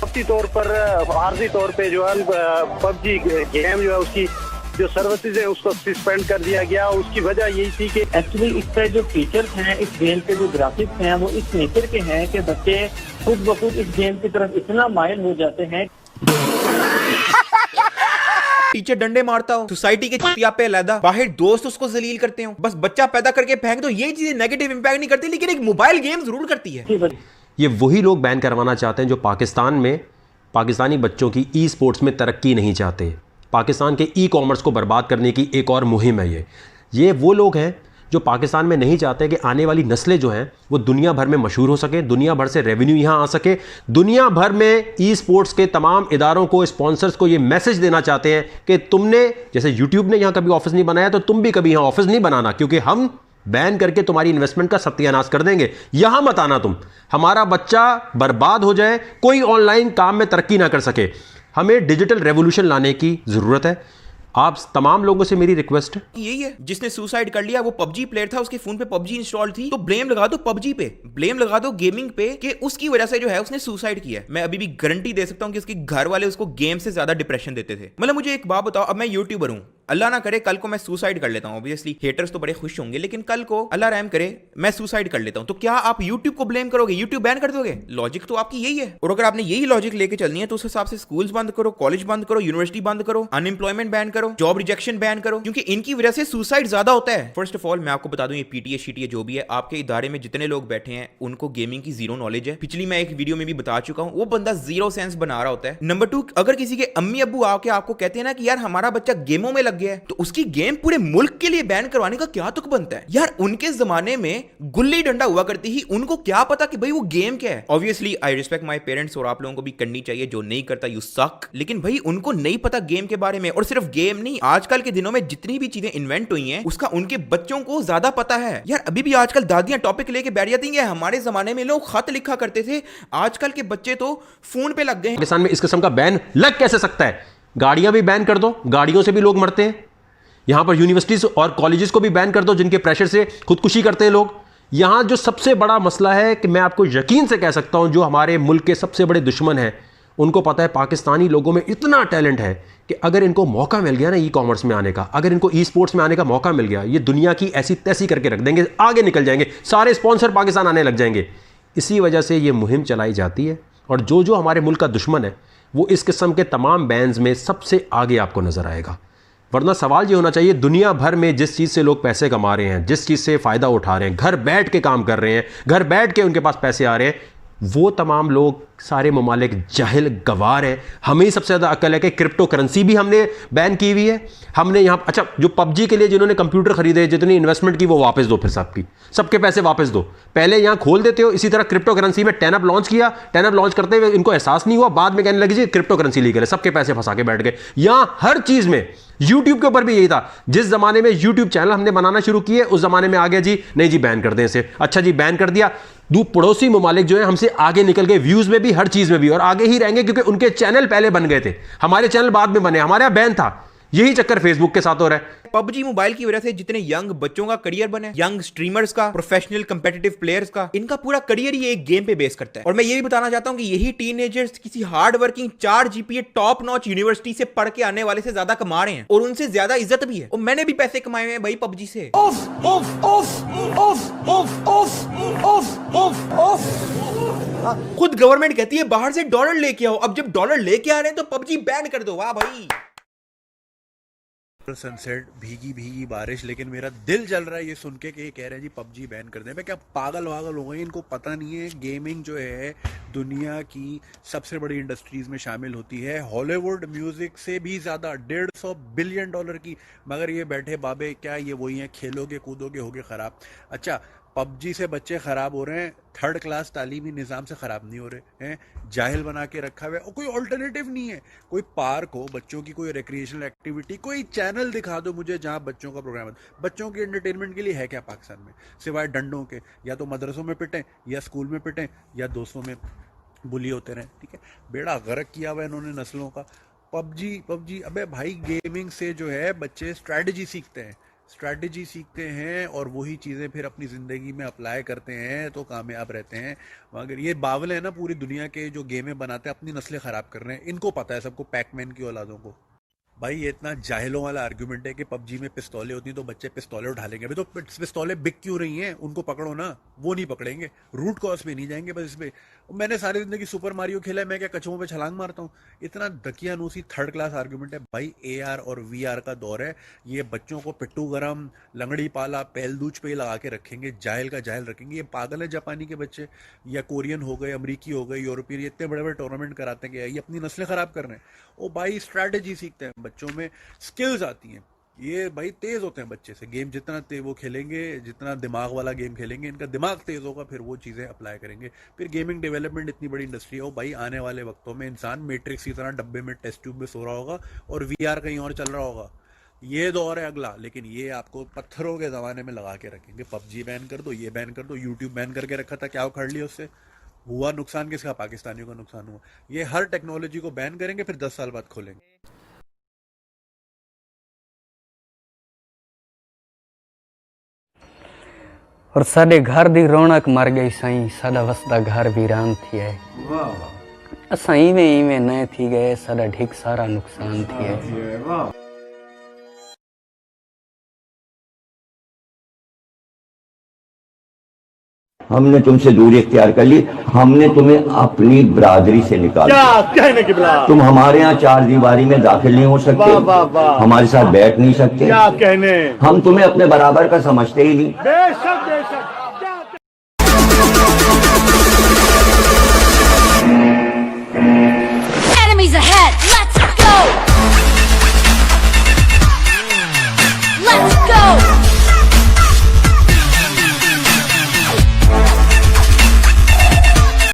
आपसी तौर पर आर्जी तौर पे जो है पबजी गेम जो है उसकी जो सर्विसेज है उसको सस्पेंड कर दिया गया। उसकी वजह यही थी कि एक्चुअली इसका जो फीचर्स हैं, इस गेम के जो ग्राफिक्स हैं वो इस नेचर के हैं कि बच्चे खुद ब खुद इस गेम की तरफ इतना माइल हो जाते हैं। टीचर डंडे मारता हो, सोसाइटी के चिया पे लदा, बाहर दोस्त उसको जलील करते हो, बस बच्चा पैदा करके फेंक दो, ये चीजें नेगेटिव इंपैक्ट नहीं करती, लेकिन एक मोबाइल गेम जरूर करती है। ये वही लोग बैन करवाना चाहते हैं जो पाकिस्तान में पाकिस्तानी बच्चों की ई स्पोर्ट्स में तरक्की नहीं चाहते। पाकिस्तान के ई कॉमर्स को बर्बाद करने की एक और मुहिम है ये वो लोग हैं जो पाकिस्तान में नहीं चाहते कि आने वाली नस्लें जो हैं वो दुनिया भर में मशहूर हो सके, दुनिया भर से रेवेन्यू यहाँ आ सके। दुनिया भर में ई स्पोर्ट्स के तमाम इदारों को, स्पॉन्सर्स को ये मैसेज देना चाहते हैं कि तुमने, जैसे यूट्यूब ने यहाँ कभी ऑफिस नहीं बनाया तो तुम भी कभी यहाँ ऑफिस नहीं बनाना, क्योंकि हम बैन करके तुम्हारी इन्वेस्टमेंट का सत्यानाश कर देंगे। यहां मत आना तुम, हमारा बच्चा बर्बाद हो जाए, कोई ऑनलाइन काम में तरक्की ना कर सके। हमें डिजिटल रेवोल्यूशन लाने की जरूरत है। आप तमाम लोगों से मेरी रिक्वेस्ट है, यही है, जिसने सुसाइड कर लिया वो पबजी प्लेयर था, उसके फोन पे पबजी इंस्टॉल थी, तो ब्लेम लगा दो पबजी पे, ब्लेम लगा दो गेमिंग पे कि उसकी वजह से जो है उसने सुसाइड किया। मैं अभी भी गारंटी दे सकता हूं कि उसके घर वाले उसको गेम से ज्यादा डिप्रेशन देते थे। मतलब मुझे एक बात बताओ, अब मैं यूट्यूबर हूं, अल्लाह ना करे कल को मैं सुसाइड कर लेता हूं, ऑब्वियसली हेटर्स तो बड़े खुश होंगे, लेकिन कल को अल्लाह रहम करे मैं सुसाइड कर लेता हूं, तो क्या आप यूट्यूब को ब्लेम करोगे, यूट्यूब बैन कर दोगे? लॉजिक तो आपकी यही है। और अगर आपने यही लॉजिक लेके चलनी है तो उस हिसाब से स्कूल्स बंद करो, कॉलेज बंद करो, यूनिवर्सिटी बंद करो, अनएम्प्लॉयमेंट बैन करो, जॉब रिजेक्शन बैन करो, क्योंकि इनकी वजह से सुसाइड ज्यादा होता है। फर्स्ट ऑफ ऑल मैं आपको बता दूं, ये पीटीए शीटीए जो भी है, आपके इदारे में जितने लोग बैठे हैं उनको गेमिंग की जीरो नॉलेज है। पिछली मैं एक वीडियो में भी बता चुका हूं, वो बंदा जीरो सेंस बना रहा होता है। नंबर 2, अगर किसी के अम्मी अब्बू आके आपको कहते हैं ना कि यार हमारा बच्चा गेमों में लग गया है, तो उसकी गेम पूरे मुल्क के लिए बैन करवाने का क्या तुक बनता है? यार उनके जमाने में गुल्ली डंडा हुआ करती ही, उनको क्या पता कि भाई वो गेम क्या है। Obviously I respect my parents, और आप लोगों को भी करनी चाहिए, जो नहीं करता यू सक, लेकिन भाई उनको नहीं पता गेम के बारे में। और सिर्फ गेम नहीं, आजकल के दिनों में जितनी भी चीजें इन्वेंट हुई हैं उसका उनके बच्चों को ज्यादा पता है। यार अभी भी आजकल दादियां टॉपिक लेके बैठ जाती हैं, हमारे जमाने में लोग खत लिखा करते थे, आजकल के बच्चे तो फोन पे लग गए हैं। पाकिस्तान में इस किस्म का बैन लग कैसे सकता है? गाड़ियां भी बैन कर दो, गाड़ियों से भी लोग मरते हैं। यहां पर यूनिवर्सिटीज और कॉलेजेस को भी बैन कर दो, जिनके प्रेशर से खुदकुशी करते हैं लोग। यहां जो सबसे बड़ा मसला है कि मैं आपको यकीन से कह सकता हूं, जो हमारे मुल्क के सबसे बड़े दुश्मन हैं उनको पता है पाकिस्तानी लोगों में इतना टैलेंट है कि अगर इनको मौका मिल गया ना ई कॉमर्स में आने का, अगर इनको ई स्पोर्ट्स में आने का मौका मिल गया, ये दुनिया की ऐसी तैसी करके रख देंगे, आगे निकल जाएंगे, सारे स्पॉन्सर पाकिस्तान आने लग जाएंगे। इसी वजह से ये मुहिम चलाई जाती है। और जो हमारे मुल्क का दुश्मन है वो इस किस्म के तमाम बैन्स में सबसे आगे आपको नजर आएगा। वरना सवाल ये होना चाहिए, दुनिया भर में जिस चीज़ से लोग पैसे कमा रहे हैं, जिस चीज़ से फ़ायदा उठा रहे हैं, घर बैठ के काम कर रहे हैं, घर बैठ के उनके पास पैसे आ रहे हैं, वो तमाम लोग सारे ममालिक जाहिल गवार हैं। हमें ही सबसे ज़्यादा अक्ल है कि क्रिप्टो करेंसी भी हमने बैन की हुई है। हमने यहाँ, अच्छा जो पबजी के लिए जिन्होंने कंप्यूटर खरीदे, जितनी इन्वेस्टमेंट की, वो वापस दो, फिर सबके पैसे वापस दो। पहले यहाँ खोल देते हो। इसी तरह क्रिप्टो करेंसी में टेनअप लॉन्च किया, टेनअप लॉन्च करते हुए इनको एहसास नहीं हुआ, बाद में कहने लगे जी क्रिप्टो करेंसी लीगल है, सबके पैसे फंसा के बैठ गए। यहाँ हर चीज़ में, यूट्यूब के ऊपर भी यही था। जिस जमाने में यूट्यूब चैनल हमने बनाना शुरू किए, उस जमाने में आ गया जी नहीं जी बैन कर दें इसे। अच्छा जी बैन कर दिया, पड़ोसी ममालिक जो है हमसे आगे निकल गए, व्यूज में भी, हर चीज में भी, और आगे ही रहेंगे क्योंकि उनके चैनल पहले बन गए थे, हमारे चैनल बाद में बने, हमारे यहां बैन था। यही चक्कर फेसबुक के साथ हो रहा है। पबजी मोबाइल की वजह से जितने यंग बच्चों का करियर बने, यंग स्ट्रीमर्स का, प्रोफेशनल कंपेटिटिव प्लेयर्स का, इनका पूरा करियर ही एक गेम पे बेस करता है। और मैं ये भी बताना चाहता हूं कि यही टीनेजर्स किसी hard working 4 GPA top notch university से पढ़ के आने वाले से ज्यादा कमा रहे हैं, और उनसे ज्यादा इज्जत भी है। और मैंने भी पैसे कमाए हुए हैं भाई पबजी से। खुद गवर्नमेंट कहती है बाहर से डॉलर लेके आओ, अब जब डॉलर लेके आ रहे हैं तो पबजी बैन कर दो। वाह भाई। सनसेट, भीगी भीगी बारिश, लेकिन मेरा दिल जल रहा है ये सुन के कि ये कह रहे हैं जी पबजी बैन कर दें। मैं क्या पागल वागल हो गए? इनको पता नहीं है गेमिंग जो है दुनिया की सबसे बड़ी इंडस्ट्रीज में शामिल होती है, हॉलीवुड म्यूजिक से भी ज़्यादा, $150 बिलियन की। मगर ये बैठे बाबे क्या ये वही हैं, खेलोगे कूदोगे होगे ख़राब। अच्छा पबजी से बच्चे ख़राब हो रहे हैं, 3rd क्लास तालीमी निज़ाम से ख़राब नहीं हो रहे हैं, जाहिल बना के रखा हुआ है। और कोई ऑल्टरनेटिव नहीं है, कोई पार्क हो, बच्चों की कोई रिक्रिएशनल एक्टिविटी, कोई चैनल दिखा दो मुझे जहाँ बच्चों का प्रोग्राम है। बच्चों के एंटरटेनमेंट के लिए है क्या पाकिस्तान में, सिवाय डंडों के? या तो मदरसों में पिटें, या स्कूल में पिटें, या दोस्तों में बुली होते रहें। ठीक है, बेड़ा गर्क किया हुआ इन्होंने नस्लों का। पबजी अबे भाई गेमिंग से जो है बच्चे स्ट्रैटेजी सीखते हैं, स्ट्रैटेजी सीखते हैं और वही चीज़ें फिर अपनी ज़िंदगी में अप्लाई करते हैं तो कामयाब रहते हैं। मगर ये बावले हैं ना, पूरी दुनिया के जो गेमें बनाते हैं अपनी नस्लें ख़राब कर रहे हैं। इनको पता है सबको, पैकमैन की औलादों को। भाई ये इतना जाहिलों वाला आर्ग्यूमेंट है कि पबजी में पिस्तौलें होती हैं तो बच्चे पिस्तौलें उठा लेंगे। अभी तो पिस्तौलें बिक क्यों रही हैं, उनको पकड़ो ना, वो नहीं पकड़ेंगे। रूट कॉज पे नहीं जाएंगे बस इस पे। मैंने सारी जिंदगी सुपर मारियो खेला है, मैं क्या कछुओं पे छलांग मारता हूँ? इतना दकियानूसी थर्ड क्लास आर्ग्यूमेंट है। भाई AR और VR का दौर है। ये बच्चों को पिट्टू गरम, लंगड़ी पाला, पहलदूज पे लगा के रखेंगे, जाहिल का जाहिल रखेंगे। ये पागल है जापानी के बच्चे, या कोरियन हो गए, अमरीकी हो गए, यूरोपियन, ये इतने बड़े बड़े टूर्नामेंट कराते हैं कि ये अपनी नस्लें खराब कर रहे हैं। ओ भाई स्ट्रैटेजी सीखते हैं, बच्चों में स्किल्स आती हैं। ये भाई तेज होते हैं बच्चे से। गेम जितना वो खेलेंगे, जितना दिमाग वाला गेम खेलेंगे, इनका दिमाग तेज होगा, फिर वो चीज़ें अप्लाई करेंगे। फिर गेमिंग डेवलपमेंट इतनी बड़ी इंडस्ट्री है। वो भाई आने वाले वक्तों में इंसान मैट्रिक्स की तरह डब्बे में, टेस्ट ट्यूब में सो रहा होगा और VR कहीं और चल रहा होगा। ये दौर है अगला। लेकिन ये आपको पत्थरों के ज़माने में लगा के रखेंगे। पबजी बैन कर दो, ये बैन कर दो, यूट्यूब बैन करके रखा था, क्या उखड़ लिया उससे? हुआ नुकसान किसका? पाकिस्तानियों का नुकसान हुआ। ये हर टेक्नोलॉजी को बैन करेंगे, फिर 10 साल बाद खोलेंगे। और साडे घर दी रौनक मर गई साईं, साडा वसदा घर वीरान थी है। असां इवें न थी गए, साडा ढिक सारा नुकसान थी है। हमने तुमसे दूरी इख्तियार कर ली, हमने तुम्हें अपनी बरादरी से निकाला। क्या कहने की बात? तुम हमारे यहाँ 4 दीवारी में दाखिल नहीं हो सकते, हमारे साथ बैठ नहीं सकते। क्या कहने? हम तुम्हें अपने बराबर का समझते ही नहीं। बेशक बेशक।